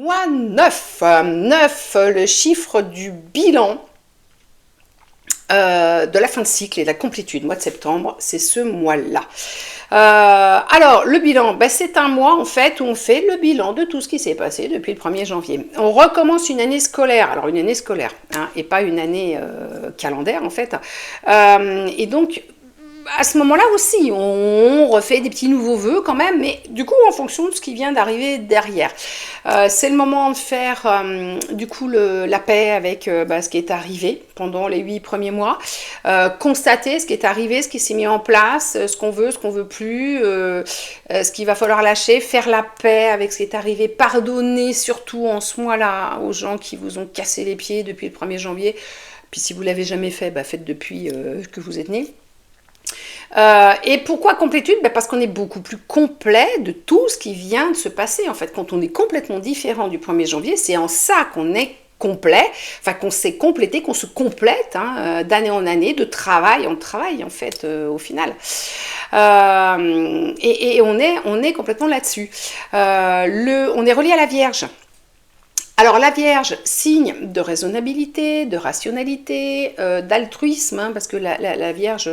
Mois 9, 9, le chiffre du bilan de la fin de cycle et de la complétude. Mois de septembre, c'est ce mois-là. Alors, le bilan, ben, c'est un mois en fait où on fait le bilan de tout ce qui s'est passé depuis le 1er janvier. On recommence une année scolaire, alors une année scolaire, hein, et pas une année calendaire en fait. Et donc, à ce moment-là aussi, on refait des petits nouveaux vœux quand même, mais du coup en fonction de ce qui vient d'arriver derrière. C'est le moment de faire du coup la paix avec ce qui est arrivé pendant les 8 premiers mois, constater ce qui est arrivé, ce qui s'est mis en place, ce qu'on veut plus, ce qu'il va falloir lâcher, faire la paix avec ce qui est arrivé, pardonner surtout en ce mois-là aux gens qui vous ont cassé les pieds depuis le 1er janvier. Puis si vous ne l'avez jamais fait, faites depuis que vous êtes né. Et pourquoi complétude? Parce qu'on est beaucoup plus complet de tout ce qui vient de se passer. En fait, quand on est complètement différent du 1er janvier, c'est en ça qu'on est complet, enfin qu'on s'est complété, qu'on se complète d'année en année, de travail en travail en fait au final. Et on est complètement là-dessus. On est relié à la Vierge. Alors la Vierge, signe de raisonnabilité, de rationalité, d'altruisme, parce que la Vierge,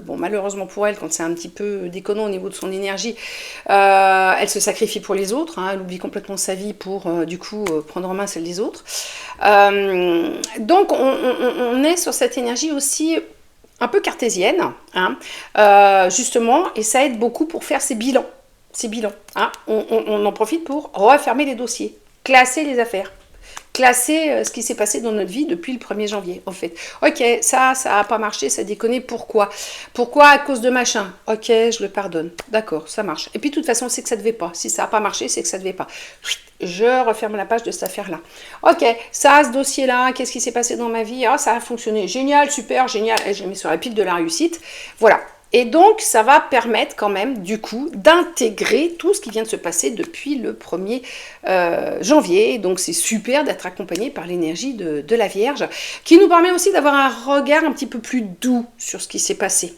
bon malheureusement pour elle, quand c'est un petit peu déconnant au niveau de son énergie, elle se sacrifie pour les autres, elle oublie complètement sa vie pour du coup prendre en main celle des autres. Donc on est sur cette énergie aussi un peu cartésienne, justement, et ça aide beaucoup pour faire ses bilans. On en profite pour refermer les dossiers, classer les affaires, classer ce qui s'est passé dans notre vie depuis le 1er janvier, en fait. Ok, ça n'a pas marché, ça a déconné, pourquoi? Pourquoi? À cause de machin. Ok, je le pardonne. D'accord, ça marche. Et puis, de toute façon, c'est que ça ne devait pas. Si ça n'a pas marché, c'est que ça ne devait pas. Je referme la page de cette affaire-là. Ok, ça, ce dossier-là, qu'est-ce qui s'est passé dans ma vie? Ah, ça a fonctionné. Génial, super, génial. Et j'ai mis sur la pile de la réussite. Voilà. Et donc, ça va permettre quand même, du coup, d'intégrer tout ce qui vient de se passer depuis le 1er janvier. Donc, c'est super d'être accompagné par l'énergie de la Vierge, qui nous permet aussi d'avoir un regard un petit peu plus doux sur ce qui s'est passé.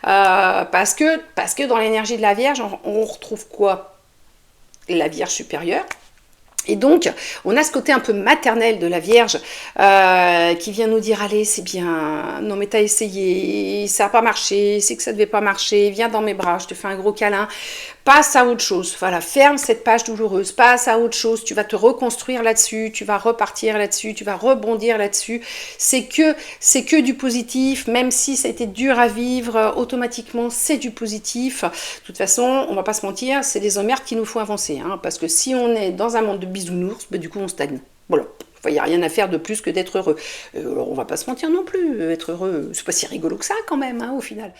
Parce que dans l'énergie de la Vierge, on retrouve quoi? La Vierge supérieure. Et donc, on a ce côté un peu maternel de la Vierge qui vient nous dire, allez, c'est bien, non mais t'as essayé, ça n'a pas marché, c'est que ça ne devait pas marcher, viens dans mes bras, je te fais un gros câlin, passe à autre chose, voilà, ferme cette page douloureuse, passe à autre chose, tu vas te reconstruire là-dessus, tu vas repartir là-dessus, tu vas rebondir là-dessus, c'est que du positif, même si ça a été dur à vivre, automatiquement c'est du positif. De toute façon, on va pas se mentir, c'est les emmerdes qui nous font avancer, parce que si on est dans un monde de bisounours, du coup on stagne. Voilà. Il n'y a rien à faire de plus que d'être heureux. Alors on va pas se mentir non plus, être heureux, c'est pas si rigolo que ça quand même, au final.